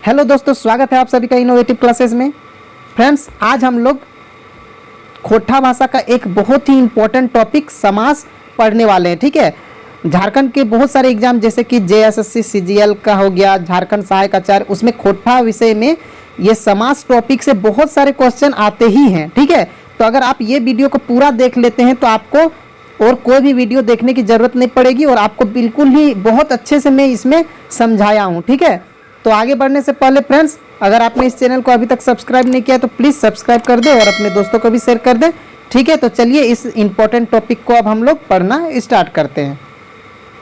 Hello दोस्तों, स्वागत है आप सभी का इनोवेटिव क्लासेस में। फ्रेंड्स, आज हम लोग खोटा भाषा का एक बहुत ही इम्पोर्टेंट टॉपिक समास पढ़ने वाले हैं। ठीक है, झारखंड के बहुत सारे एग्जाम जैसे कि जेएसएससी सीजीएल का हो गया, झारखंड सहायक आचार्य, उसमें खोटा विषय में ये समास टॉपिक से बहुत सारे क्वेश्चन आते ही हैं। ठीक है, तो अगर आप ये वीडियो को पूरा देख लेते हैं तो आपको और कोई भी वीडियो देखने की ज़रूरत नहीं पड़ेगी और आपको बिल्कुल ही बहुत अच्छे से मैं इसमें समझाया हूँ। ठीक है, तो आगे बढ़ने से पहले फ्रेंड्स, अगर आपने इस चैनल को अभी तक सब्सक्राइब नहीं किया तो प्लीज़ सब्सक्राइब कर दे और अपने दोस्तों को भी शेयर कर दे। ठीक है, तो चलिए इस इम्पोर्टेंट टॉपिक को अब हम लोग पढ़ना स्टार्ट करते हैं।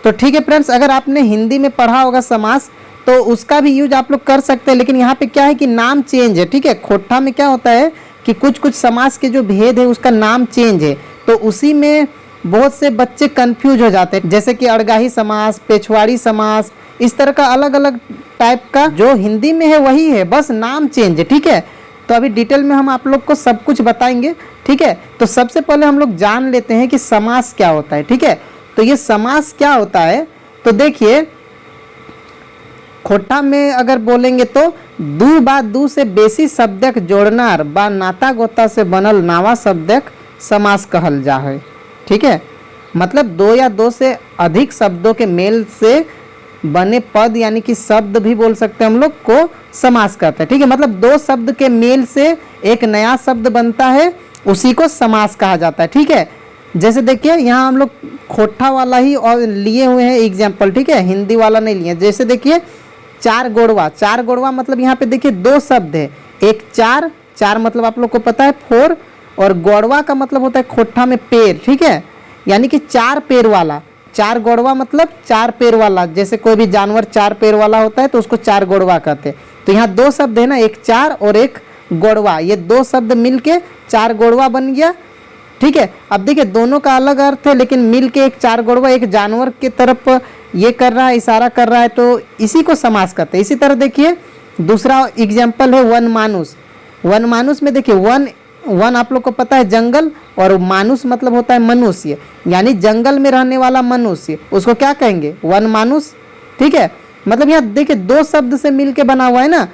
तो ठीक है फ्रेंड्स, अगर आपने हिंदी में पढ़ा होगा समास तो उसका भी यूज आप लोग कर सकते हैं, लेकिन यहाँ पे क्या है कि नाम चेंज है। ठीक है, खोटा में क्या होता है कि कुछ कुछ समास के जो भेद है उसका नाम चेंज है, तो उसी में बहुत से बच्चे कंफ्यूज हो जाते हैं। जैसे कि अड़गाही समास, पेछवाड़ी समास, इस तरह का अलग अलग टाइप का जो हिंदी में है वही है, बस नाम चेंज है। ठीक है, तो अभी डिटेल में हम आप लोग को सब कुछ बताएंगे। ठीक है, तो सबसे पहले हम लोग जान लेते हैं कि समास क्या होता है। ठीक है, तो ये समास क्या होता है, तो देखिए खोटा में अगर बोलेंगे तो दू बा दू से बेसी शब्दक जोड़नार बा नाता गोता से बनल नावा शब्दक समास कहल जा है। ठीक है, मतलब दो या दो से अधिक शब्दों के मेल से बने पद यानी कि शब्द भी बोल सकते हैं हम लोग को समास कहते हैं। ठीक है, मतलब दो शब्द के मेल से एक नया शब्द बनता है, उसी को समास कहा जाता है। ठीक है, जैसे देखिए यहाँ हम लोग खोटा वाला ही और लिए हुए हैं एग्जाम्पल। ठीक है, हिंदी वाला नहीं लिए। जैसे देखिए चार गोड़वा, चार गोड़वा मतलब यहाँ पे देखिए दो शब्द है, एक चार, चार मतलब आप लोग को पता है फोर, और गोड़वा का मतलब होता है खोटा में पैर। ठीक है, यानी कि चार पैर वाला, चार गोड़वा मतलब चार पैर वाला। जैसे कोई भी जानवर चार पैर वाला होता है तो उसको चार गोड़वा कहते हैं। तो यहाँ दो शब्द है ना, एक चार और एक गोड़वा, ये दो शब्द मिलके चार गोड़वा बन गया। ठीक है, अब देखिए दोनों का अलग अर्थ है, लेकिन मिलके एक चार गोड़वा एक जानवर की तरफ ये कर रहा है, इशारा कर रहा है, तो इसी को समास कहते हैं। इसी तरह देखिए दूसरा एग्जाम्पल है वन मानुस। वन मानुस में देखिए वन वन आप लोग को पता है जंगल, और मानुस मतलब होता है मनुष्य, यानी जंगल में रहने वाला मनुष्य, उसको क्या कहेंगे, वन मानुस। ठीक है, मतलब यहाँ देखिए दो शब्द से मिलके बना हुआ है ना,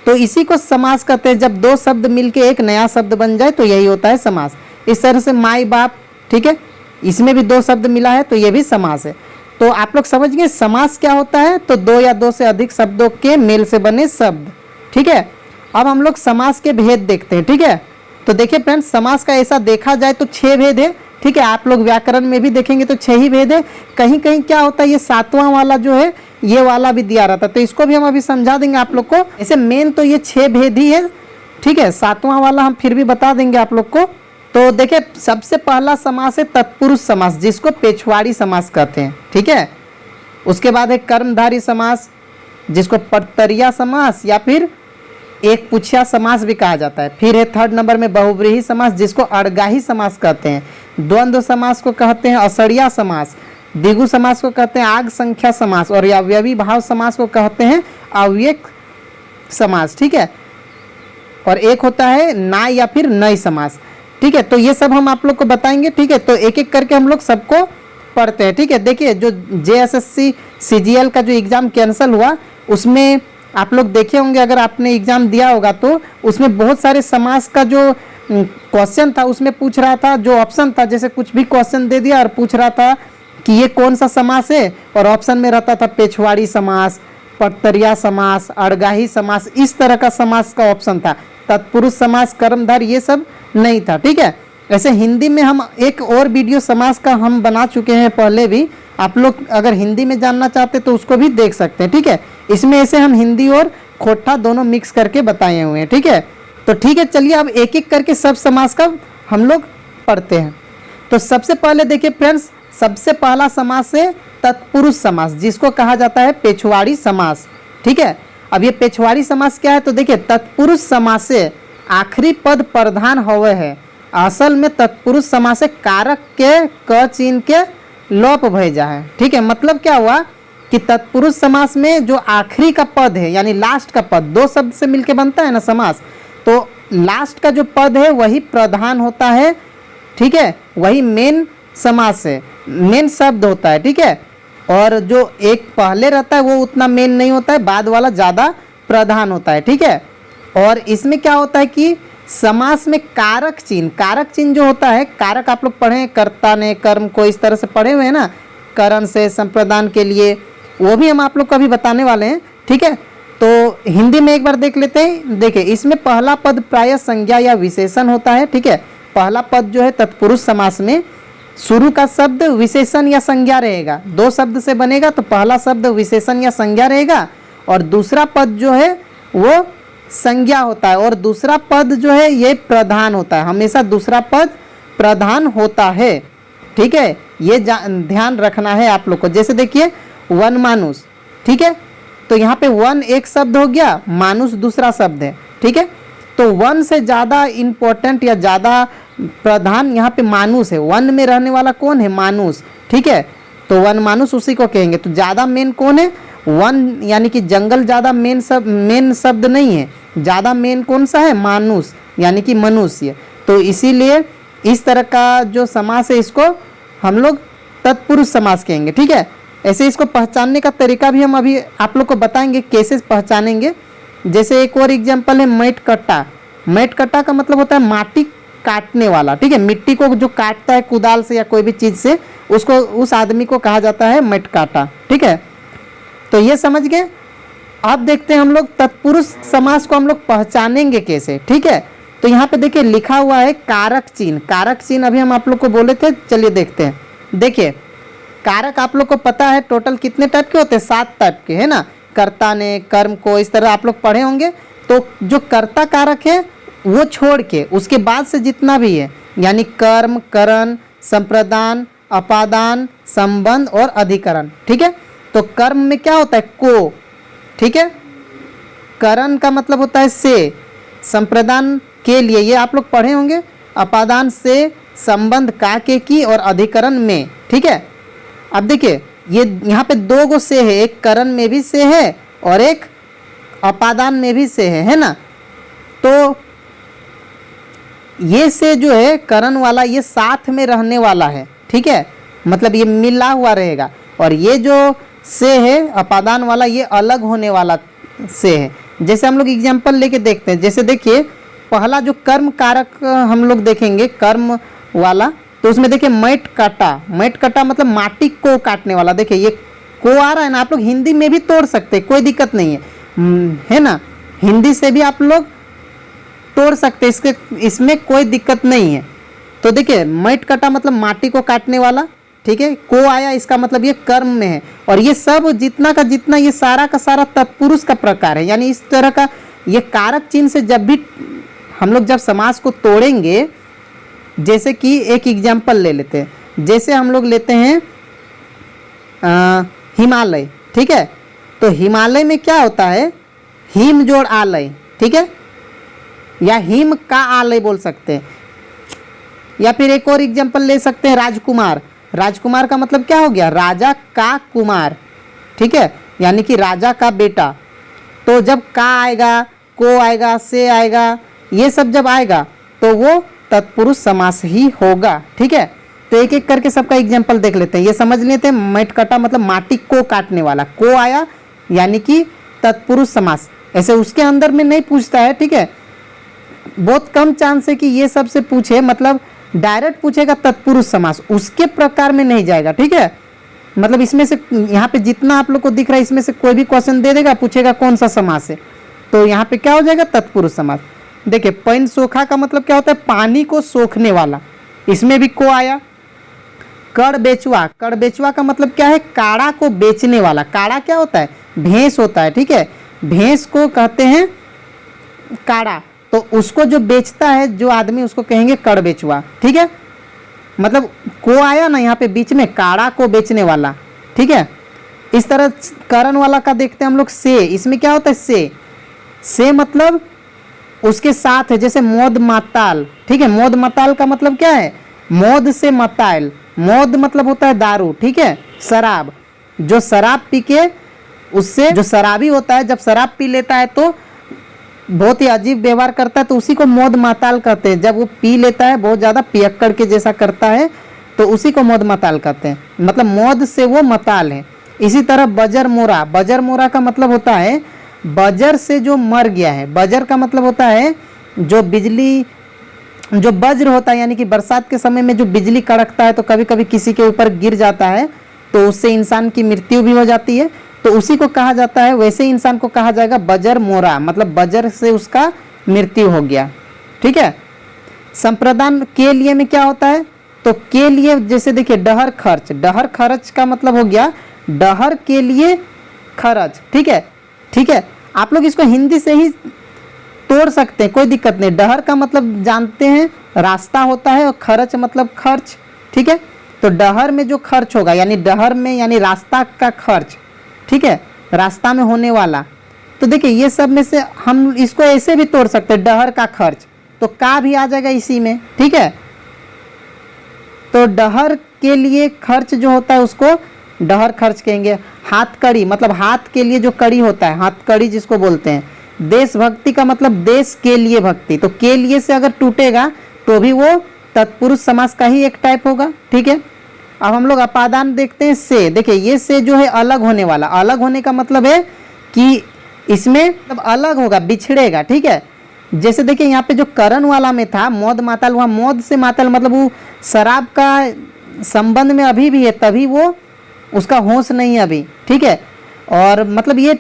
तो इसी को समास कहते हैं। जब दो शब्द मिलके एक नया शब्द बन जाए तो यही होता है समास। इस तरह से माई बाप, ठीक है, इसमें भी दो शब्द मिला है तो ये भी समास है। तो आप लोग समझ गए समास क्या होता है, तो दो या दो से अधिक शब्दों के मेल से बने शब्द। ठीक है, अब हम लोग समास के भेद देखते हैं। ठीक है, तो देखिए फ्रेंड्स, समास का ऐसा देखा जाए तो 6 भेद है। ठीक है, आप लोग व्याकरण में भी देखेंगे तो 6 ही भेद है। कहीं कहीं क्या होता है, ये 7वां वाला जो है ये वाला भी दिया रहता है, तो इसको भी हम अभी समझा देंगे आप लोग को। ऐसे मेन तो ये 6 भेद ही है। ठीक है, 7वां वाला हम फिर भी बता देंगे आप लोग को। तो देखिए सबसे पहला समास है तत्पुरुष समास, जिसको पेछवाड़ी समास कहते हैं। ठीक है, उसके बाद है कर्मधारी समास, जिसको पड़तरिया समास या फिर एक पुछया समास भी कहा जाता है। फिर है थर्ड नंबर में बहुव्रीहि समास, जिसको अड़गाही समास कहते हैं। द्वंद्व समास को कहते हैं असड़िया समास। द्विगु समास को कहते हैं आग संख्या समास, और अवयवी भाव समास को कहते हैं अव्यक्त समास। ठीक है, और एक होता है नाय या फिर नई समास। ठीक है, तो ये सब हम आप लोग को बताएंगे। ठीक है, तो एक एक करके हम लोग सबको पढ़ते हैं। ठीक है, देखिए जो जेएसएससी सीजीएल का जो एग्ज़ाम कैंसिल हुआ उसमें आप लोग देखे होंगे, अगर आपने एग्ज़ाम दिया होगा तो उसमें बहुत सारे समास का जो क्वेश्चन था उसमें पूछ रहा था, जो ऑप्शन था, जैसे कुछ भी क्वेश्चन दे दिया और पूछ रहा था कि ये कौन सा समास है, और ऑप्शन में रहता था पेछवाड़ी समास, पड़तरिया समास, अड़गाही समास, इस तरह का समास का ऑप्शन था। तत्पुरुष समास, कर्मधार, ये सब नहीं था। ठीक है, ऐसे हिंदी में हम एक और वीडियो समास का हम बना चुके हैं पहले भी, आप लोग अगर हिंदी में जानना चाहते तो उसको भी देख सकते हैं। ठीक है, इसमें ऐसे हम हिंदी और खोटा दोनों मिक्स करके बताए हुए हैं। ठीक है, तो ठीक है, चलिए अब एक एक करके सब समास का हम लोग पढ़ते हैं। तो सबसे पहले देखिए फ्रेंड्स, सबसे पहला समास है तत्पुरुष समास, जिसको कहा जाता है पेछवाड़ी समास। ठीक है, अब ये पेछवाड़ी समास क्या है, तो देखिए तत्पुरुष समास से आखिरी पद प्रधान होवे है। असल में तत्पुरुष समास से कारक के क चिन्ह के लोप भेजा है। ठीक है, मतलब क्या हुआ कि तत्पुरुष समास में जो आखिरी का पद है यानी लास्ट का पद, दो शब्द से मिलके बनता है ना समास, तो लास्ट का जो पद है वही प्रधान होता है। ठीक है, वही मेन समास है, मेन शब्द होता है। ठीक है, और जो एक पहले रहता है वो उतना मेन नहीं होता है, बाद वाला ज़्यादा प्रधान होता है, ठीक है। और इसमें क्या होता है कि समास में कारक चिन्ह जो होता है, कारक आप लोग पढ़े हैं, कर्ता ने, कर्म को इस तरह से पढ़े हुए हैं ना, करण से संप्रदान के लिए, वो भी हम आप लोग को अभी बताने वाले हैं, ठीक है। तो हिंदी में एक बार देख लेते हैं। देखिए, इसमें पहला पद प्रायः संज्ञा या विशेषण होता है, ठीक है। पहला पद जो है तत्पुरुष समास में शुरू का शब्द विशेषण या संज्ञा रहेगा, दो शब्द से बनेगा, तो पहला शब्द विशेषण या संज्ञा रहेगा और दूसरा पद जो है वो संज्ञा होता है और दूसरा पद जो है ये प्रधान होता है। हमेशा दूसरा पद प्रधान होता है, ठीक है। ये ध्यान रखना है आप लोग को। जैसे देखिए वन मानुष, ठीक है, तो यहाँ पे वन एक शब्द हो गया, मानुष दूसरा शब्द है, ठीक है। तो वन से ज़्यादा इम्पोर्टेंट या ज़्यादा प्रधान यहाँ पे मानुष है। वन में रहने वाला कौन है? मानुष, ठीक है। तो वन मानुष उसी को कहेंगे। तो ज़्यादा मेन कौन है? वन, यानी कि जंगल ज़्यादा मेन शब्द नहीं है, ज़्यादा मेन कौन सा है? मानुष, यानी कि मनुष्य। तो इसीलिए इस तरह का जो समास है इसको हम लोग तत्पुरुष समास कहेंगे, ठीक है। ऐसे इसको पहचानने का तरीका भी हम अभी आप लोग को बताएंगे कैसे पहचानेंगे। जैसे एक और एग्जांपल है मेट कट्टा। मेट कट्टा का मतलब होता है माटी काटने वाला, ठीक है। मिट्टी को जो काटता है कुदाल से या कोई भी चीज़ से, उसको, उस आदमी को कहा जाता है मेट काटा, ठीक है। तो ये समझ गए। अब देखते हैं हम लोग तत्पुरुष समास को हम लोग पहचानेंगे कैसे, ठीक है। तो यहाँ पे देखिए लिखा हुआ है कारक चिन्ह। कारक चिन्ह अभी हम आप लोग को बोले थे, चलिए देखते हैं। देखिए कारक आप लोग को पता है टोटल कितने टाइप के होते हैं? 7 टाइप के, है ना। कर्ता ने, कर्म को, इस तरह आप लोग पढ़े होंगे। तो जो कर्ता कारक है वो छोड़ के उसके बाद से जितना भी है, यानी कर्म, करण, संप्रदान, अपादान, संबंध और अधिकरण, ठीक है। तो कर्म में क्या होता है? को, ठीक है। करण का मतलब होता है से, संप्रदान के लिए, ये आप लोग पढ़े होंगे। अपादान से, संबंध का के की और अधिकरण में, ठीक है। अब देखिए ये यहाँ पे 2 गो से है, एक करण में भी से है और एक अपादान में भी से है ना। तो ये से जो है करण वाला, ये साथ में रहने वाला है, ठीक है, मतलब ये मिला हुआ रहेगा। और ये जो से है अपादान वाला, ये अलग होने वाला से है। जैसे हम लोग एग्जाम्पल लेके देखते हैं। जैसे देखिए पहला जो कर्म कारक हम लोग देखेंगे, कर्म वाला, तो उसमें देखिए मेट काटा। मेट काटा मतलब माटी को काटने वाला। देखिए ये को आ रहा है ना, आप लोग हिंदी में भी तोड़ सकते हैं, कोई दिक्कत नहीं है ना। हिंदी से भी आप लोग तोड़ सकते हैं, इसमें कोई दिक्कत नहीं है। तो देखिए मेट काटा मतलब माटी को काटने वाला, ठीक है। को आया, इसका मतलब ये कर्म में है। और ये सब जितना का जितना, ये सारा का सारा तत्पुरुष का प्रकार है। यानी इस तरह का ये कारक चिन्ह से जब भी हम लोग जब समास को तोड़ेंगे, जैसे कि एक एग्जाम्पल ले लेते हैं। जैसे हम लोग लेते हैं हिमालय, ठीक है। तो हिमालय में क्या होता है? हिम जोड़ आलय, ठीक है, या हिम का आलय बोल सकते हैं। या फिर एक और एग्जाम्पल ले सकते हैं राजकुमार। राजकुमार का मतलब क्या हो गया? राजा का कुमार, ठीक है, यानी कि राजा का बेटा। तो जब का आएगा, को आएगा, से आएगा, ये सब जब आएगा तो वो तत्पुरुष समास ही होगा, ठीक है। तो एक एक करके सबका एग्जाम्पल देख लेते हैं। ये समझ लेते हैं, मेट कटा मतलब माटी को काटने वाला, को आया यानी कि तत्पुरुष समास। ऐसे उसके अंदर में नहीं पूछता है, ठीक है। बहुत कम चांस है कि ये सब से पूछे, मतलब डायरेक्ट पूछेगा तत्पुरुष समास, उसके प्रकार में नहीं जाएगा, ठीक है। मतलब इसमें से यहाँ पे जितना आप लोग को दिख रहा है, इसमें से कोई भी क्वेश्चन दे देगा, पूछेगा कौन सा समास है, तो यहाँ पे क्या हो जाएगा? तत्पुरुष समास। देखिए पैन सोखा का मतलब क्या होता है? पानी को सोखने वाला, इसमें भी को आया। कड़ बेचुआ, कड़ बेचुआ का मतलब क्या है? काड़ा को बेचने वाला। काड़ा क्या होता है? भैंस होता है, ठीक है। भैंस को कहते हैं काड़ा, तो उसको जो बेचता है जो आदमी, उसको कहेंगे कड़ बेचुआ, ठीक है। मतलब को आया ना यहाँ पे बीच में, काड़ा को बेचने वाला, ठीक है। इस तरह करण वाला का देखते हैं हम लोग से। इसमें क्या होता है? से मतलब उसके साथ है। जैसे मौद माताल, ठीक है। मौद माताल का मतलब क्या है? मौद से मताल। मौद मतलब होता है दारू, ठीक है, शराब। जो शराब पी के, उससे जो शराबी होता है जब शराब पी लेता है तो बहुत ही अजीब व्यवहार करता है, तो उसी को मौद माताल कहते हैं। जब वो पी लेता है, बहुत ज़्यादा पियक्कड़ के जैसा करता है, तो उसी को मौद माताल कहते हैं। मतलब मौद से वो मताल है। इसी तरह बजर मोरा। बजर मोरा का मतलब होता है बजर से जो मर गया है, बजर का मतलब होता है जो बिजली, जो वज्र होता है, यानी कि बरसात के समय में जो बिजली कड़कता है तो कभी कभी किसी के ऊपर गिर जाता है तो उससे इंसान की मृत्यु भी हो जाती है, तो उसी को कहा जाता है, वैसे ही इंसान को कहा जाएगा बजर मोरा, मतलब बजर से उसका मृत्यु हो गया। ठीक है। संप्रदान के लिए में क्या होता है, तो के लिए जैसे देखिए डहर खर्च, डहर खर्च का मतलब हो गया डहर के लिए खर्च। ठीक है, ठीक है। आप लोग इसको हिंदी से ही तोड़ सकते हैं, कोई दिक्कत नहीं। डहर का मतलब जानते हैं रास्ता होता है और खर्च मतलब खर्च। ठीक है, तो डहर में जो खर्च होगा, यानी डहर में यानी रास्ता का खर्च, ठीक है, रास्ता में होने वाला। तो देखिए ये सब में से हम इसको ऐसे भी तोड़ सकते हैं, डहर का खर्च, तो का भी आ जाएगा इसी में। ठीक है, तो डहर के लिए खर्च जो होता है उसको डहर खर्च कहेंगे। हाथ कड़ी मतलब हाथ के लिए जो कड़ी होता है, हाथ कड़ी जिसको बोलते हैं। देशभक्ति का मतलब देश के लिए भक्ति, तो के लिए से अगर टूटेगा तो भी वो तत्पुरुष समास का ही एक टाइप होगा। ठीक है, अब हम लोग अपादान देखते हैं से। देखिए ये से जो है अलग होने वाला, अलग होने का मतलब है कि इसमें मतलब अलग होगा, बिछड़ेगा। ठीक है, जैसे देखिए यहाँ पे जो करण वाला में था मौद माताल, वहाँ मौद से माताल मतलब वो शराब का संबंध में अभी भी है, तभी वो उसका होश नहीं है अभी। ठीक है, और मतलब ये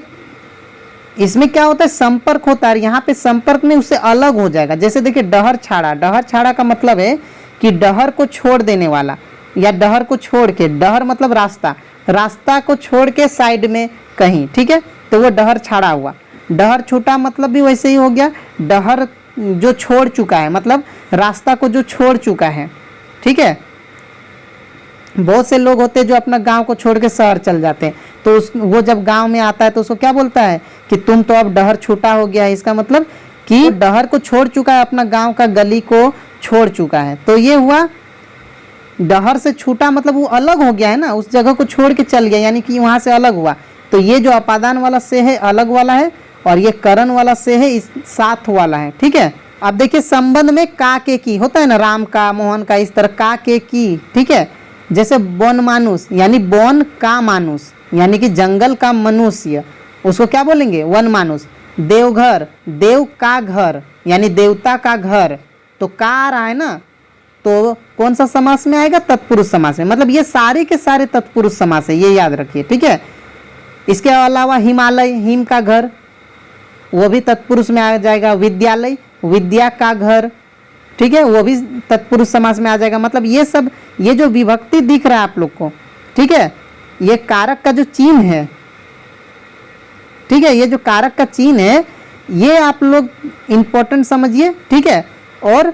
इसमें क्या होता है संपर्क होता है, यहाँ पे संपर्क में उससे अलग हो जाएगा। जैसे देखिए डहर छाड़ा, डहर छाड़ा का मतलब है कि डहर को छोड़ देने वाला या डहर को छोड़ के, डहर मतलब रास्ता, रास्ता को छोड़ के साइड में कहीं। ठीक है, तो वो डहर छाड़ा हुआ। डहर छूटा मतलब भी वैसे ही हो गया, डहर जो छोड़ चुका है मतलब रास्ता को जो छोड़ चुका है। ठीक है, बहुत से लोग होते हैं जो अपना गांव को छोड़ के शहर चल जाते हैं, तो वो जब गांव में आता है तो उसको क्या बोलता है कि तुम तो अब डहर छूटा हो गया है। इसका मतलब कि डहर को छोड़ चुका है, अपना गांव का गली को छोड़ चुका है। तो ये हुआ डहर से छूटा मतलब वो अलग हो गया है ना, उस जगह को छोड़ के चल गया, यानी कि वहां से अलग हुआ। तो ये जो अपादान वाला से है अलग वाला है, और ये करण वाला से है इस साथ वाला है। ठीक है, अब देखिए संबंध में का के की होता है ना, राम का मोहन का, इस तरह का के की। ठीक है, जैसे वन मानुष यानी वन का मानुष, यानी कि जंगल का मनुष्य, उसको क्या बोलेंगे वन मानुष। देवघर, देव का घर यानी देवता का घर, तो का आ रहा है ना, तो कौन सा समास में आएगा तत्पुरुष समास में। मतलब ये सारे के सारे तत्पुरुष समास है, ये याद रखिए। ठीक है, इसके अलावा हिमालय, हिम का घर, वो भी तत्पुरुष में आ जाएगा। विद्यालय, विद्या का घर, ठीक है, वो भी तत्पुरुष समास में आ जाएगा। मतलब ये सब, ये जो विभक्ति दिख रहा है आप लोग को, ठीक है, ये कारक का जो चिन्ह है, ठीक है, ये जो कारक का चिन्ह है ये आप लोग इंपॉर्टेंट समझिए। ठीक है, और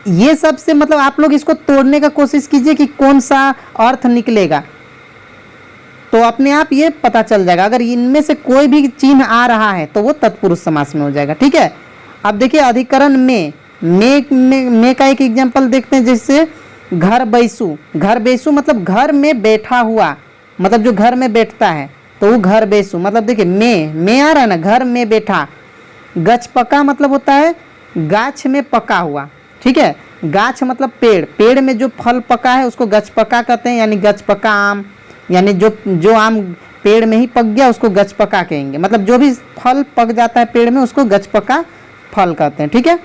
ये सब से मतलब आप लोग इसको तोड़ने का कोशिश कीजिए कि कौन सा अर्थ निकलेगा, तो अपने आप ये पता चल जाएगा। अगर इनमें से कोई भी चिन्ह आ रहा है तो वो तत्पुरुष समास में हो जाएगा। ठीक है, अब देखिए अधिकरण में का एक एग्जांपल देखते हैं, जैसे घर बैसू। घर बैसू मतलब घर में बैठा हुआ, मतलब जो घर में बैठता है, तो वो घर बैसू। मतलब देखिए में आ रहा है ना, घर में बैठा। गच पका मतलब होता है गाछ में पका हुआ। ठीक है, गाछ मतलब पेड़, पेड़ में जो फल पका है उसको गच पका कहते हैं, यानी गच पका आम, यानी जो आम पेड़ में ही पक गया उसको गच पका कहेंगे। मतलब जो भी फल पक जाता है पेड़ में उसको गच पका फल कहते हैं। ठीक है,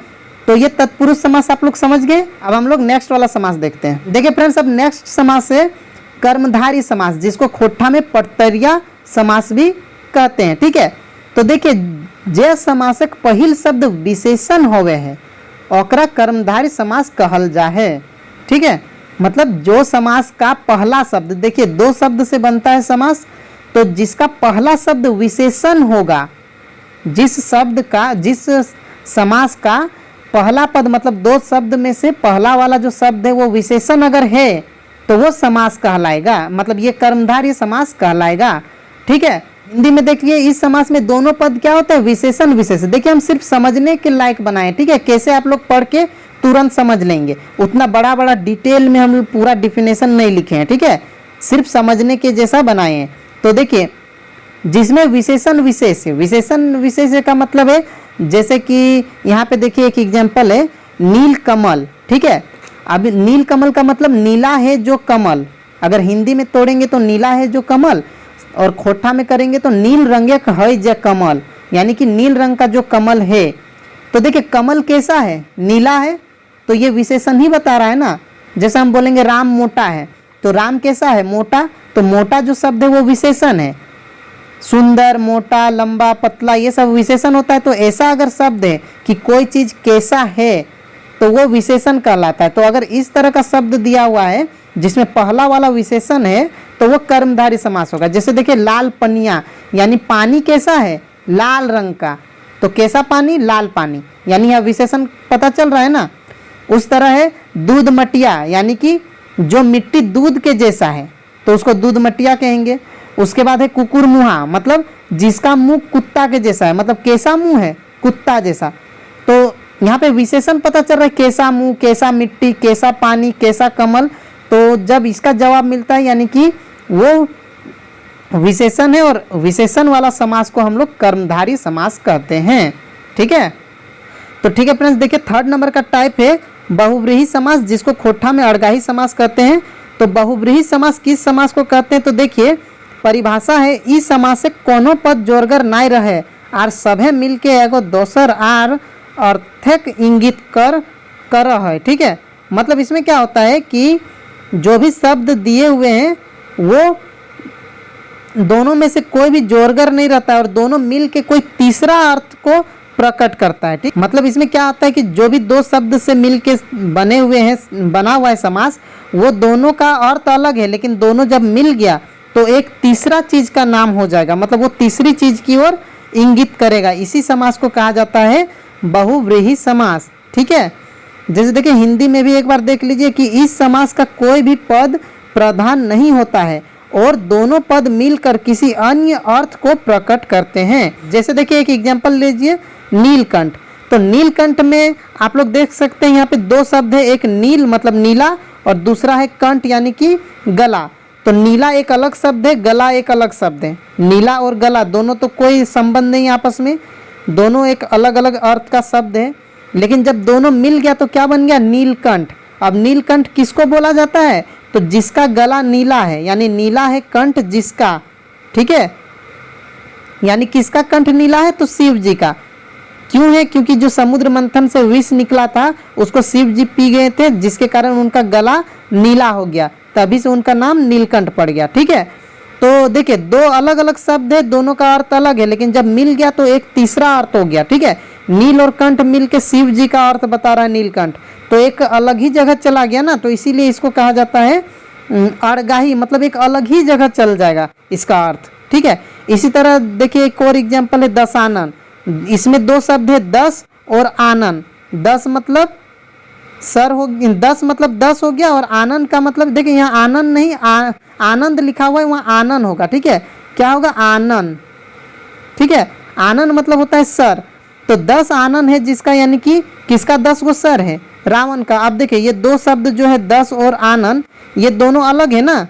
तो ये तत्पुरुष समास आप लोग समझ गए। अब हम लोग नेक्स्ट वाला समास देखते हैं। देखिए फ्रेंड्स, अब नेक्स्ट समास है कर्मधारी समास, जिसको खोट्ठा में पटतरिया समास भी कहते हैं। ठीक है, तो देखिए जे समासक पहिल शब्द विशेषण होवे है ओकरा कर्मधारी समास कहल जा है। ठीक है, मतलब जो समास का पहला शब्द, देखिए दो शब्द से बनता है समास, तो जिसका पहला शब्द विशेषण होगा, जिस शब्द का, जिस समास का पहला पद मतलब दो शब्द में से पहला वाला जो शब्द है वो विशेषण अगर है तो वो समास कहलाएगा, मतलब ये कर्मधारय समास कहलाएगा। ठीक है, हिंदी में देखिए इस समास में दोनों पद क्या होता है विशेषण विशेष। देखिए हम सिर्फ समझने के लायक बनाए। ठीक है, कैसे आप लोग पढ़ के तुरंत समझ लेंगे, उतना बड़ा बड़ा डिटेल में हम पूरा डिफिनेशन नहीं लिखे हैं। ठीक है, सिर्फ समझने के जैसा बनाए हैं। तो देखिए जिसमें विशेषण विशेष है, विशेषण विशेष का मतलब है, जैसे कि यहाँ पे देखिए एक एग्जांपल है नील कमल। ठीक है, अब नील कमल का मतलब नीला है जो कमल, अगर हिंदी में तोड़ेंगे तो नीला है जो कमल, और खोठा में करेंगे तो नील रंगे है ज कमल, यानी कि नील रंग का जो कमल है। तो देखिए कमल कैसा है, नीला है, तो ये विशेषण ही बता रहा है ना। जैसे हम बोलेंगे राम मोटा है, तो राम कैसा है, मोटा, तो मोटा जो शब्द है वो विशेषण है। सुंदर, मोटा, लंबा, पतला, ये सब विशेषण होता है। तो ऐसा अगर शब्द है कि कोई चीज कैसा है तो वो विशेषण कहलाता है। तो अगर इस तरह का शब्द दिया हुआ है जिसमें पहला वाला विशेषण है तो वो कर्मधारय समास होगा। जैसे देखिए लाल पनिया, यानी पानी कैसा है, लाल रंग का, तो कैसा पानी, लाल पानी, यानी यह विशेषण पता चल रहा है ना। उस तरह है दूध मटिया, यानी कि जो मिट्टी दूध के जैसा है तो उसको दूध मटिया कहेंगे। उसके बाद है कुकुर मुहा, मतलब जिसका मुंह कुत्ता के जैसा है, मतलब कैसा मुंह है, कुत्ता जैसा। तो यहाँ पे विशेषण पता चल रहा है, कैसा मुंह, कैसा मिट्टी, कैसा पानी, कैसा कमल। तो जब इसका जवाब मिलता है यानी कि वो विशेषण है, और विशेषण वाला समास को हम लोग कर्मधारय समास कहते हैं। ठीक है, तो ठीक है फ्रेंड्स, देखिए थर्ड नंबर का टाइप है बहुव्रीहि समास, जिसको खोठा में अड़गाही समास कहते हैं। तो बहुव्रीहि समास किस समास को कहते हैं, तो देखिए परिभाषा है, ई समास से कोनो पद जोरगर नाय रहे आर सभे मिलके एगो दोसर आर अर्थक इंगित कर है। ठीक है, मतलब इसमें क्या होता है कि जो भी शब्द दिए हुए हैं वो दोनों में से कोई भी जोरगर नहीं रहता है और दोनों मिल के कोई तीसरा अर्थ को प्रकट करता है। ठीक, मतलब इसमें क्या होता है कि जो भी दो शब्द से मिल के बने हुए हैं, बना हुआ है समास, वो दोनों का अर्थ अलग है, लेकिन दोनों जब मिल गया तो एक तीसरा चीज का नाम हो जाएगा, मतलब वो तीसरी चीज की ओर इंगित करेगा। इसी समास को कहा जाता है बहुव्रीहि समास। ठीक है, जैसे देखिए हिंदी में भी एक बार देख लीजिए कि इस समास का कोई भी पद प्रधान नहीं होता है और दोनों पद मिलकर किसी अन्य अर्थ को प्रकट करते हैं। जैसे देखिए एक एग्जांपल लीजिए, नीलकंठ। तो नीलकंठ में आप लोग देख सकते हैं यहाँ पे दो शब्द है, एक नील मतलब नीला और दूसरा है कंठ यानी कि गला। तो नीला एक अलग शब्द है, गला एक अलग शब्द है। नीला और गला दोनों तो कोई संबंध नहीं आपस में, दोनों एक अलग अलग अर्थ का शब्द है, लेकिन जब दोनों मिल गया तो क्या बन गया, नीलकंठ। अब नीलकंठ किसको बोला जाता है, तो जिसका गला नीला है, यानी नीला है कंठ जिसका। ठीक है, यानी किसका कंठ नीला है, तो शिव जी का। क्यों है, क्योंकि जो समुद्र मंथन से विष निकला था उसको शिव जी पी गए थे, जिसके कारण उनका गला नीला हो गया, तभी से उनका नाम नीलकंठ पड़ गया। ठीक है, तो देखिए दो अलग अलग शब्द है, दोनों का अर्थ अलग है, लेकिन जब मिल गया तो एक तीसरा अर्थ हो गया। ठीक है, नील और कंठ मिल के शिव जी का अर्थ बता रहा है नीलकंठ, तो एक अलग ही जगह चला गया ना, तो इसीलिए इसको कहा जाता है अड़गाही, मतलब एक अलग ही जगह चल जाएगा इसका अर्थ। ठीक है, इसी तरह देखिए एक और एग्जाम्पल है दशानन। इसमें दो शब्द है, दस और आनन। दस मतलब सर हो, 10 मतलब 10 हो गया, और आनंद का मतलब देखिए यहाँ आनंद नहीं, आनंद लिखा हुआ है, वहाँ आनंद होगा। ठीक है, क्या होगा, आनंद। ठीक है, आनंद मतलब होता है सर। तो 10 आनंद है जिसका, यानी कि किसका 10 गो सर है, रावण का। अब देखिए ये दो शब्द जो है 10 और आनंद, ये दोनों अलग है ना।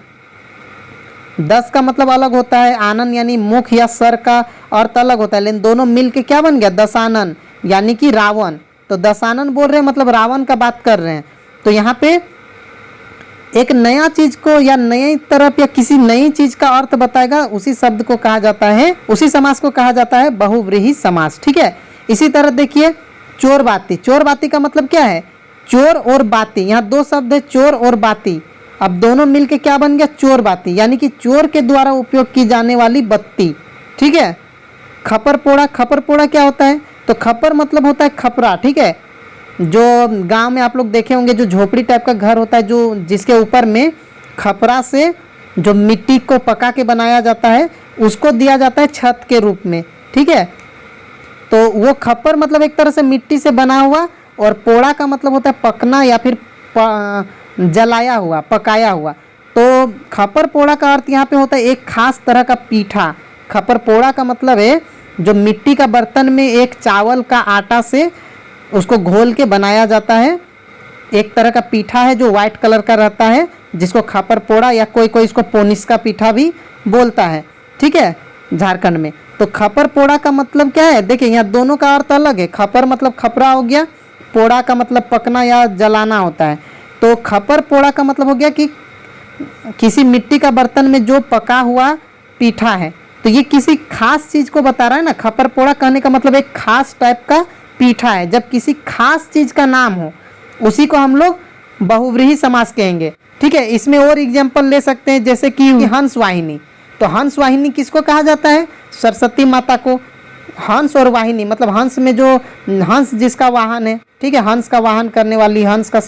10 का मतलब अलग होता है, आनंद यानी मुख या सर का अर्थ अलग होता है, लेकिन दोनों मिल के क्या बन गया, दशानन यानी कि रावण। तो दशानन बोल रहे हैं मतलब रावण का बात कर रहे हैं। तो यहाँ पे एक नया चीज को या नई तरफ या किसी नई चीज का अर्थ बताएगा, उसी शब्द को कहा जाता है, उसी समास को कहा जाता है बहुव्रीहि समास। ठीक है, इसी तरह देखिए चोर बाती। चोर बाती का मतलब क्या है, चोर और बाती। यहाँ दो शब्द है, चोर और बाती। अब दोनों मिलके क्या बन गया, चोर बाती, यानी कि चोर के द्वारा उपयोग की जाने वाली बत्ती। ठीक है, खपर पोड़ा। खपर पोड़ा क्या होता है, तो खपर मतलब होता है खपरा। ठीक है, जो गांव में आप लोग देखे होंगे, जो झोपड़ी टाइप का घर होता है, जो जिसके ऊपर में खपरा से जो मिट्टी को पका के बनाया जाता है, उसको दिया जाता है छत के रूप में। ठीक है, तो वो खपर मतलब एक तरह से मिट्टी से बना हुआ, और पोड़ा का मतलब होता है पकना या फिर जलाया हुआ, पकाया हुआ। तो खपर पोड़ा का अर्थ यहाँ पे होता है एक खास तरह का पीठा। खपर पोड़ा का मतलब है जो मिट्टी का बर्तन में एक चावल का आटा से उसको घोल के बनाया जाता है, एक तरह का पीठा है जो वाइट कलर का रहता है, जिसको खपर पोड़ा या कोई कोई इसको पोनिस का पीठा भी बोलता है। ठीक है, झारखंड में। तो खपर पोड़ा का मतलब क्या है, देखिए यहाँ दोनों का अर्थ अलग है। खपर मतलब खपरा हो गया, पोड़ा का मतलब पकना या जलाना होता है। तो खपर पोड़ा का मतलब हो गया कि किसी मिट्टी का बर्तन में जो पका हुआ पीठा है, तो ये किसी खास चीज को बता रहा है ना। खपरपोड़ा कहने का मतलब एक खास टाइप का पीठा है। जब किसी खास चीज का नाम हो उसी को हम लोग बहुव्रीहि समास कहेंगे। ठीक है, इसमें और एग्जाम्पल ले सकते हैं, जैसे कि हंस वाहिनी। तो हंस वाहिनी किसको कहा जाता है? सरस्वती माता को। हंस और वाहिनी मतलब हंस में जो हंस जिसका वाहन है, ठीक है, हंस का वाहन करने वाली, हंस का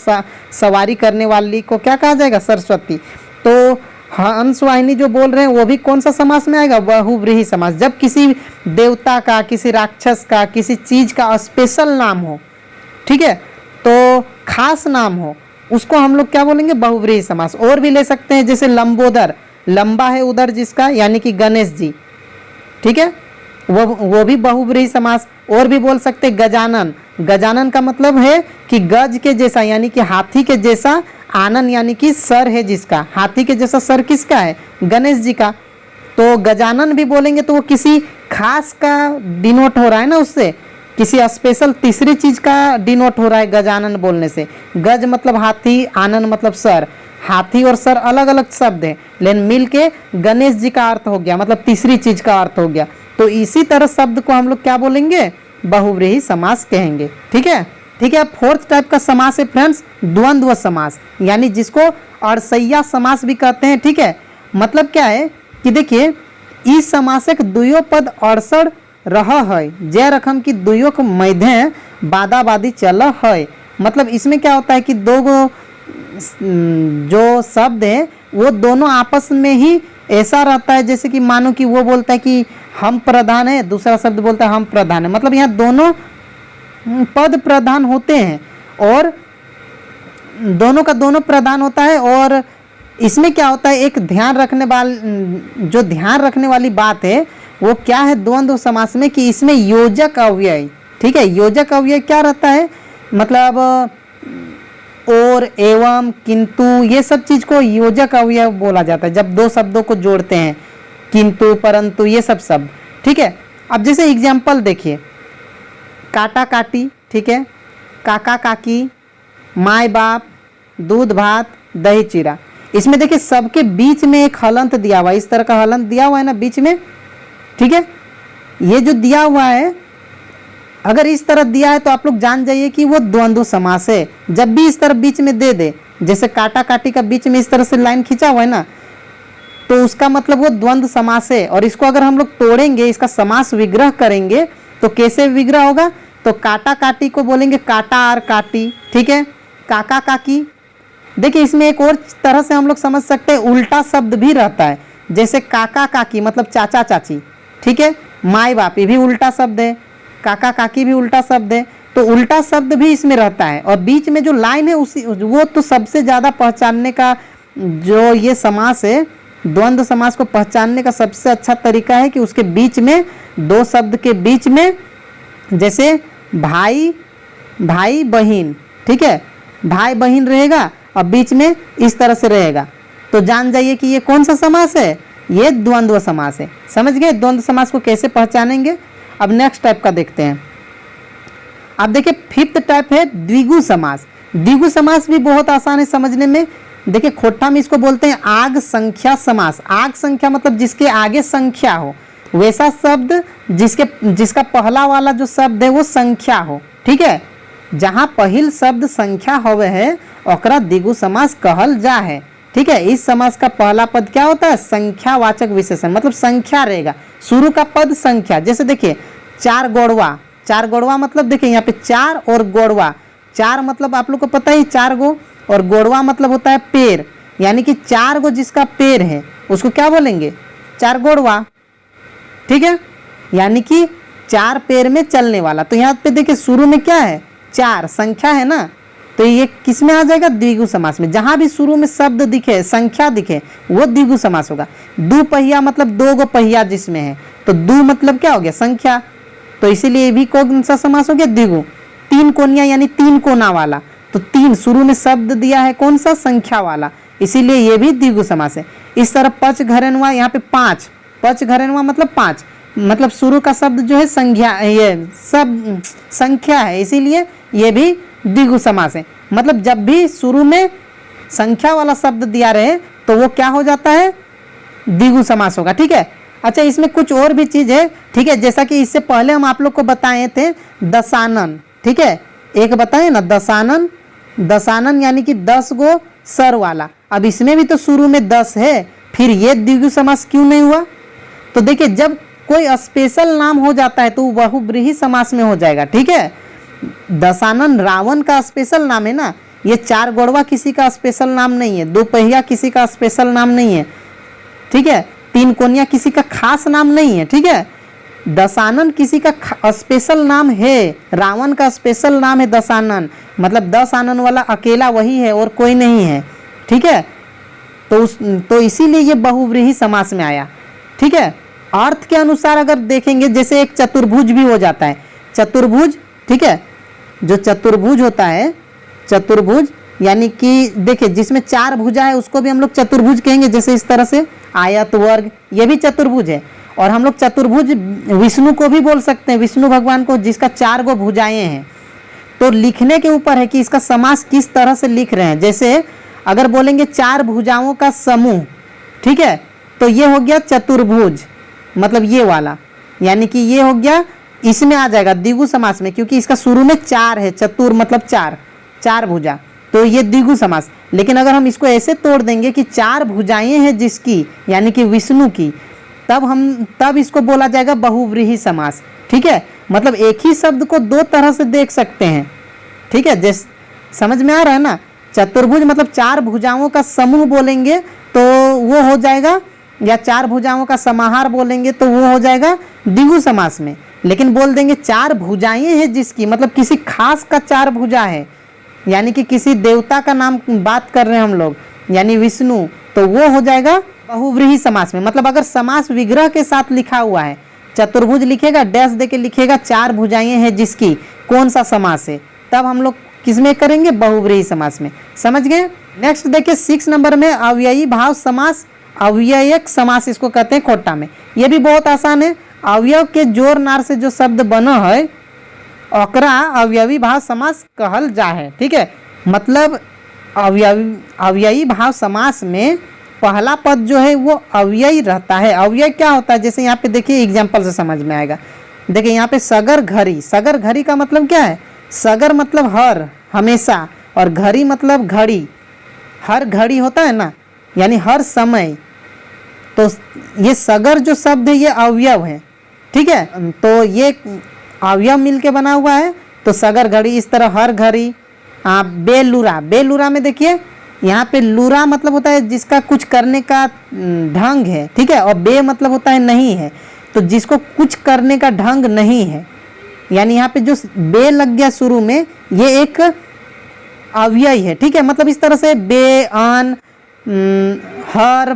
सवारी करने वाली को क्या कहा जाएगा? सरस्वती। तो हंस वाहिनी जो बोल रहे हैं वो भी कौन सा समास में आएगा? बहुव्रीहि समास। जब किसी देवता का, किसी राक्षस का, किसी चीज का स्पेशल नाम हो, ठीक है, तो खास नाम हो, उसको हम लोग क्या बोलेंगे? बहुव्रीहि समास। और भी ले सकते हैं, जैसे लंबोदर, लंबा है उदर जिसका, यानी कि गणेश जी, ठीक है, वो भी बहुव्रीहि समास। और भी बोल सकते गजानन। गजानन का मतलब है कि गज के जैसा, यानी कि हाथी के जैसा, आनन यानी कि सर है जिसका। हाथी के जैसा सर किसका है? गणेश जी का। तो गजानन भी बोलेंगे तो वो किसी खास का डिनोट हो रहा है ना, उससे किसी स्पेशल तीसरी चीज का डिनोट हो रहा है गजानन बोलने से। गज मतलब हाथी, आनन मतलब सर। हाथी और सर अलग अलग शब्द है, लेकिन मिल के गणेश जी का अर्थ हो गया, मतलब तीसरी चीज का अर्थ हो गया। तो इसी तरह शब्द को हम लोग क्या बोलेंगे? बहुव्रीहि समास कहेंगे। ठीक है, ठीक है। फोर्थ टाइप का समास है फ्रेंड्स द्वंद्व समास, यानी जिसको अड़सैया समास भी कहते हैं। ठीक है, मतलब क्या है कि देखिए, इस समासक दुयो पद अड़सड़ रह है, जय रकम की दुयो के मध्य बादा बादी चल है। मतलब इसमें क्या होता है कि दो गो जो शब्द है वो दोनों आपस में ही ऐसा रहता है, जैसे कि मानो कि वो बोलता है कि हम प्रधान है, दूसरा शब्द बोलता है हम प्रधान है। मतलब यहाँ दोनों पद प्रधान होते हैं और दोनों का दोनों प्रधान होता है। और इसमें क्या होता है, एक ध्यान रखने वाली बात है वो क्या है द्वंद्व समास में, कि इसमें योजक अव्यय, ठीक है, योजक अव्यय क्या रहता है, मतलब और, एवं, किंतु, ये सब चीज को योजक अव्यय बोला जाता है जब दो शब्दों को जोड़ते हैं, किंतु, परंतु, ये सब शब्द। ठीक है, अब जैसे एग्जाम्पल देखिए, काटा काटी, ठीक है, काका काकी, माय बाप, दूध भात, दही चीरा। इसमें देखिए सबके बीच में एक हलंत दिया हुआ है, इस तरह का हलंत दिया हुआ है ना बीच में। ठीक है, ये जो दिया हुआ है अगर इस तरह दिया है तो आप लोग जान जाइए कि वो द्वंद्व समास है। जब भी इस तरह बीच में दे दे, जैसे काटा काटी का बीच में इस तरह से लाइन खींचा हुआ है ना, तो उसका मतलब वो द्वंद्व समास है। और इसको अगर हम लोग तोड़ेंगे, इसका समास विग्रह करेंगे तो कैसे विग्रह होगा? तो काटा काटी को बोलेंगे काटा और काटी, ठीक है। काका काकी, देखिए इसमें एक और तरह से हम लोग समझ सकते हैं, उल्टा शब्द भी रहता है, जैसे काका काकी मतलब चाचा चाची, ठीक है। माई बाप ये भी उल्टा शब्द है, काका काकी भी उल्टा शब्द है, तो उल्टा शब्द भी इसमें रहता है। और बीच में जो लाइन है उसी वो तो सबसे ज़्यादा पहचानने का जो ये समास है, द्वंद्व समास को पहचानने का सबसे अच्छा तरीका है कि उसके बीच में, दो शब्द के बीच में, जैसे भाई भाई बहन, ठीक है, भाई बहन रहेगा और बीच में इस तरह से रहेगा, तो जान जाइए कि ये कौन सा समास है, ये द्वंद्व समास है। समझ गए द्वंद्व समास को कैसे पहचानेंगे? अब नेक्स्ट टाइप का देखते हैं। अब देखिए फिफ्थ टाइप है द्विगु समास। द्विगु समास भी बहुत आसान है समझने में। देखिए खोट्टा में इसको बोलते हैं आग संख्या समास। आग संख्या मतलब जिसके आगे संख्या हो, वैसा शब्द जिसका पहला वाला जो शब्द है वो संख्या हो, ठीक है। जहाँ पहिल शब्द संख्या होवे है ओकरा द्विगु समास कहल जा है, ठीक है। इस समास का पहला पद क्या होता है? संख्यावाचक विशेषण, मतलब संख्या रहेगा, शुरू का पद संख्या। जैसे देखिए चार गोड़वा, चार गोड़वा मतलब देखिए यहाँ पे चार और गोड़वा, चार मतलब आप लोग को पता ही चार गो, और गोड़वा मतलब होता है पैर, यानी कि चार गो जिसका पैर है उसको क्या बोलेंगे? चार गोड़वा, ठीक है, यानी कि चार पैर में चलने वाला। तो यहाँ पे देखिए शुरू में क्या है? चार, संख्या है ना, तो ये किस में आ जाएगा? द्विगु समास में। जहां भी शुरू में शब्द दिखे, संख्या दिखे, वो द्विगु समास होगा। दो पहिया मतलब दो गो पहिया जिसमें है, तो दो मतलब क्या हो गया? संख्या, तो इसीलिए भी कौन सा समास हो गया? द्विगु। तीन कोनिया यानी तीन कोना वाला, तो तीन शुरू में शब्द दिया है कौन सा? संख्या वाला, इसीलिए ये भी द्विगु समास है। इस तरह पच घरेनुआ, यहाँ पे पांच, पच घरेनुआ मतलब पांच, मतलब शुरू का शब्द जो है संख्या, ये सब संख्या है, इसीलिए ये भी द्विगु समास है। मतलब जब भी शुरू में संख्या वाला शब्द दिया रहे तो वो क्या हो जाता है? द्विगु समास होगा, ठीक है। अच्छा, इसमें कुछ और भी चीज़ है, ठीक है। जैसा कि इससे पहले हम आप लोग को बताए थे दशानन, ठीक है, एक बताए ना दशानन। दशानन यानी कि 10 गो सर वाला। अब इसमें भी तो शुरू में 10 है, फिर ये द्विगु समास क्यों नहीं हुआ? तो देखिए, जब कोई स्पेशल नाम हो जाता है तो वो बहुव्रीहि समास में हो जाएगा, ठीक है। दशानन रावण का स्पेशल नाम है ना, ये 4 गोड़वा किसी का स्पेशल नाम नहीं है, 2 पहिया किसी का स्पेशल नाम नहीं है, ठीक है। 3 कोनिया किसी का खास नाम नहीं है, ठीक है। दशानन किसी का स्पेशल नाम है, रावण का स्पेशल नाम है दशानन, मतलब 10 आनन वाला अकेला वही है और कोई नहीं है, ठीक है। तो इसीलिए ये बहुव्रीहि समास में आया, ठीक है। अर्थ के अनुसार अगर देखेंगे, जैसे एक चतुर्भुज भी हो जाता है, चतुर्भुज, ठीक है। जो चतुर्भुज होता है, चतुर्भुज यानी कि देखिए जिसमें 4 भुजा है उसको भी हम लोग चतुर्भुज कहेंगे, जैसे इस तरह से आयत, वर्ग, ये भी चतुर्भुज है। और हम लोग चतुर्भुज विष्णु को भी बोल सकते हैं, विष्णु भगवान को, जिसका 4 गो भुजाएं हैं। तो लिखने के ऊपर है कि इसका समास किस तरह से लिख रहे हैं। जैसे अगर बोलेंगे 4 भुजाओं का समूह, ठीक है, तो ये हो गया चतुर्भुज, मतलब ये वाला, यानी कि ये हो गया, इसमें आ जाएगा द्विगु समास में, क्योंकि इसका शुरू में 4 है, चतुर मतलब 4 भुजा, तो ये द्विगु समास। लेकिन अगर हम इसको ऐसे तोड़ देंगे कि 4 भुजाएं हैं जिसकी, यानी कि विष्णु की, तब इसको बोला जाएगा बहुव्रीहि समास, ठीक है। मतलब एक ही शब्द को 2 तरह से देख सकते हैं, ठीक है। जैसे समझ में आ रहा है ना, चतुर्भुज मतलब 4 भुजाओं का समूह बोलेंगे तो वो हो जाएगा, या 4 भुजाओं का समाहार बोलेंगे तो वो हो जाएगा द्विगु समास में। लेकिन बोल देंगे 4 भुजाएं हैं जिसकी, मतलब किसी खास का 4 भुजा है, यानी कि किसी देवता का नाम बात कर रहे हैं हम लोग, यानी विष्णु, तो वो हो जाएगा बहुव्रीहि समास में। मतलब अगर समास विग्रह के साथ लिखा हुआ है, चतुर्भुज लिखेगा, डैश दे के लिखेगा 4 भुजाएं हैं जिसकी, कौन सा समास है, तब हम लोग किस में करेंगे, बहुव्रीहि समास में। समझ गए। नेक्स्ट देखिए 6 नंबर में अव्ययी भाव समास, अव्ययक समास इसको कहते हैं खोटा में। ये भी बहुत आसान है। अवयव के जोर नार से जो शब्द बना है ओकरा अवयवी भाव समास कहल जा है, ठीक है। मतलब अव्ययी भाव समास में पहला पद जो है वो अव्ययी रहता है। अव्यय क्या होता है, जैसे यहाँ पे देखिए एग्जाम्पल से समझ में आएगा। देखिए यहाँ पे सगर घड़ी, सगर घड़ी का मतलब क्या है, सगर मतलब हर, हमेशा, और घड़ी मतलब घड़ी, हर घड़ी होता है ना, यानी हर समय। तो ये सगर जो शब्द है ये अवयव है, ठीक है। तो ये अवयव मिलके बना हुआ है, तो सगर घड़ी, इस तरह हर घड़ी। बेलूरा, बेलूरा में देखिए यहाँ पे लूरा मतलब होता है जिसका कुछ करने का ढंग है, ठीक है, और बे मतलब होता है नहीं है, तो जिसको कुछ करने का ढंग नहीं है, यानी यहाँ पे जो बे लग गया शुरू में, ये एक अव्यय है, ठीक है। मतलब इस तरह से बे, अन, हर,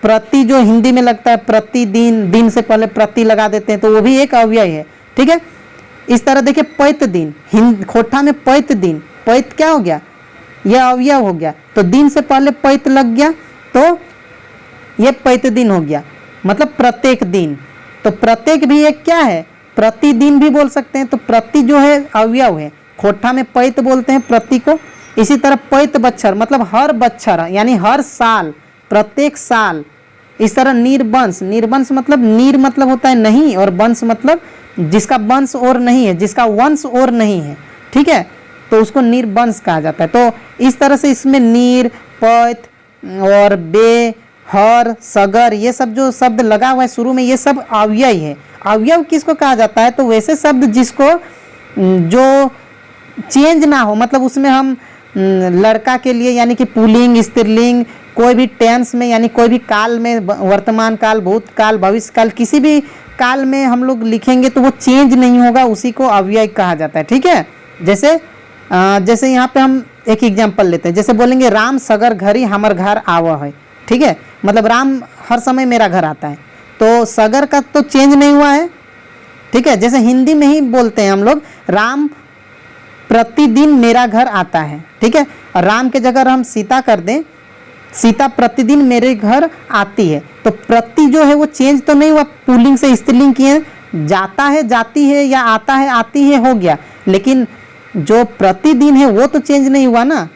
प्रति जो हिंदी में लगता है प्रतिदिन, दिन से पहले प्रति लगा देते हैं, तो वो भी एक अव्यय है, ठीक है। इस तरह देखिए पैत दिन, खोटा में पैत दिन, पैत क्या हो गया, यह अवयव हो गया, तो दिन से पहले पैत लग गया तो ये पैत दिन हो गया, मतलब प्रत्येक दिन। तो प्रत्येक भी एक क्या है, प्रतिदिन भी बोल सकते हैं। तो प्रति जो है अवयव है, खोटा में पैत बोलते हैं प्रति को। इसी तरह पैत बच्छर मतलब हर बच्छर, यानी हर साल, प्रत्येक साल। इस तरह निर्वंश, निर्वंश मतलब नीर मतलब होता है नहीं, और वंश मतलब जिसका वंश और नहीं है, जिसका वंश और नहीं है, ठीक है, तो उसको निर्वंश कहा जाता है। तो इस तरह से इसमें नीर, पैत और बे, हर, सगर, ये सब जो शब्द लगा हुआ है शुरू में, ये सब अव्यय है। अवयव किसको कहा जाता है, तो वैसे शब्द जिसको जो चेंज ना हो, मतलब उसमें हम लड़का के लिए यानी कि पुल्लिंग, स्त्रीलिंग, कोई भी टेंस में, यानी कोई भी काल में, वर्तमान काल, भूतकाल, भविष्य काल, किसी भी काल में हम लोग लिखेंगे तो वो चेंज नहीं होगा, उसी को अव्यय कहा जाता है, ठीक है। जैसे यहाँ पे हम एक एग्जांपल लेते हैं, जैसे बोलेंगे राम सगर घरी हमर घर आव है, ठीक है, मतलब राम हर समय मेरा घर आता है, तो सगर का तो चेंज नहीं हुआ है, ठीक है। जैसे हिंदी में ही बोलते हैं हम लोग, राम प्रतिदिन मेरा घर आता है, ठीक है, और राम के जगह हम सीता कर दें, सीता प्रतिदिन मेरे घर आती है, तो प्रति जो है वो चेंज तो नहीं हुआ, पुल्लिंग से स्त्रीलिंग किए, जाता है जाती है, या आता है आती है हो गया, लेकिन जो प्रतिदिन है वो तो चेंज नहीं हुआ ना।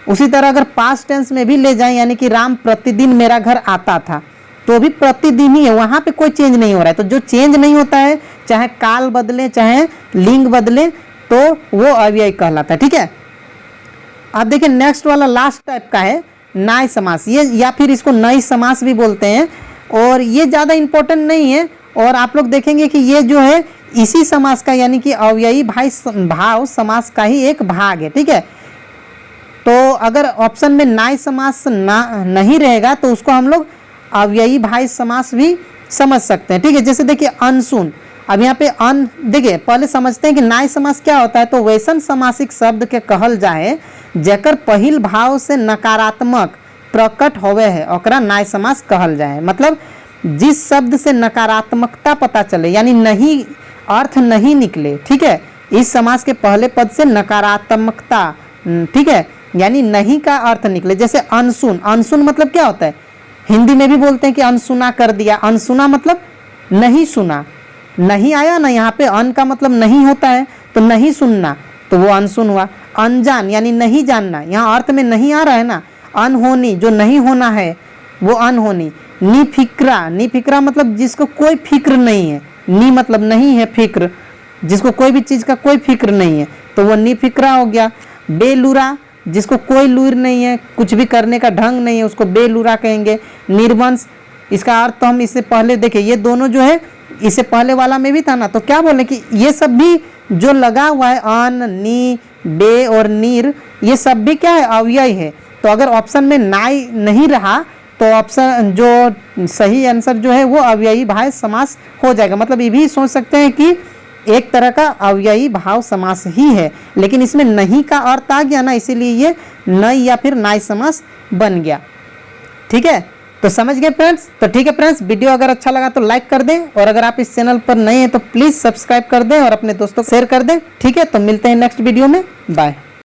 उसी तरह अगर पास्ट टेंस में भी ले जाएं, यानी कि राम प्रतिदिन मेरा घर आता था, तो भी प्रतिदिन ही है, वहां पे कोई चेंज नहीं हो रहा है। तो जो चेंज नहीं होता है, चाहे काल बदले चाहे लिंग बदले, तो वो अव्ययी कहलाता है। ठीक है, अब देखिए नेक्स्ट वाला लास्ट टाइप का है नाय समास, ये या फिर इसको नई समास भी बोलते हैं, और ये ज़्यादा इंपॉर्टेंट नहीं है, और आप लोग देखेंगे कि ये जो है इसी समास का यानी कि अव्ययी भाव समास का ही एक भाग है। ठीक है, तो अगर ऑप्शन में नाय समास नहीं रहेगा तो उसको हम लोग अव्ययी भाव समास भी समझ सकते हैं। ठीक है, जैसे देखिए अनसुन, अब यहाँ पे अन देखिए पहले समझते हैं कि नाय समास क्या होता है। तो वैसन समासिक शब्द के कहल जाए जेकर पहिल भाव से नकारात्मक प्रकट होवे है ओकरा नाय समास कहल जाए। मतलब जिस शब्द से नकारात्मकता पता चले यानी नहीं अर्थ नहीं निकले। ठीक है, इस समास के पहले पद से नकारात्मकता, ठीक है, यानी नहीं का अर्थ निकले। जैसे अनसुन, अनसुन मतलब क्या होता है, हिंदी में भी बोलते हैं कि अनसुना कर दिया। अनसुना मतलब नहीं सुना, नहीं आया ना, यहाँ पे अन का मतलब नहीं होता है, तो नहीं सुनना, तो वो अनसुन हुआ। अनजान यानी नहीं जानना, यहाँ अर्थ में नहीं आ रहा है ना। अनहोनी, जो नहीं होना है वो अनहोनी। निफिक्रा, निफिक्रा मतलब जिसको कोई फिक्र नहीं है। नी मतलब नहीं है, फिक्र जिसको कोई भी चीज़ का कोई फिक्र नहीं है, तो वो निफिक्रा हो गया। बेलुरा, जिसको कोई लूर नहीं है, कुछ भी करने का ढंग नहीं है, उसको बेलुरा कहेंगे। निर्वंश, इसका अर्थ तो हम इससे पहले देखे, ये दोनों जो है इससे पहले वाला में भी था ना, तो क्या बोले कि ये सब भी जो लगा हुआ है अन, नी, बे और नीर, ये सब भी क्या है, अव्यय है। तो अगर ऑप्शन में नाय नहीं रहा तो ऑप्शन जो सही आंसर जो है वो अव्ययी भाव समास हो जाएगा। मतलब ये भी सोच सकते हैं कि एक तरह का अव्ययी भाव समास ही है, लेकिन इसमें नहीं का अर्थ आ गया ना, इसीलिए ये नई या फिर नाय समास बन गया। ठीक है, तो समझ गए फ्रेंड्स। तो ठीक है फ्रेंड्स, वीडियो अगर अच्छा लगा तो लाइक कर दें, और अगर आप इस चैनल पर नए हैं तो प्लीज़ सब्सक्राइब कर दें और अपने दोस्तों को शेयर कर दें। ठीक है, तो मिलते हैं नेक्स्ट वीडियो में, बाय।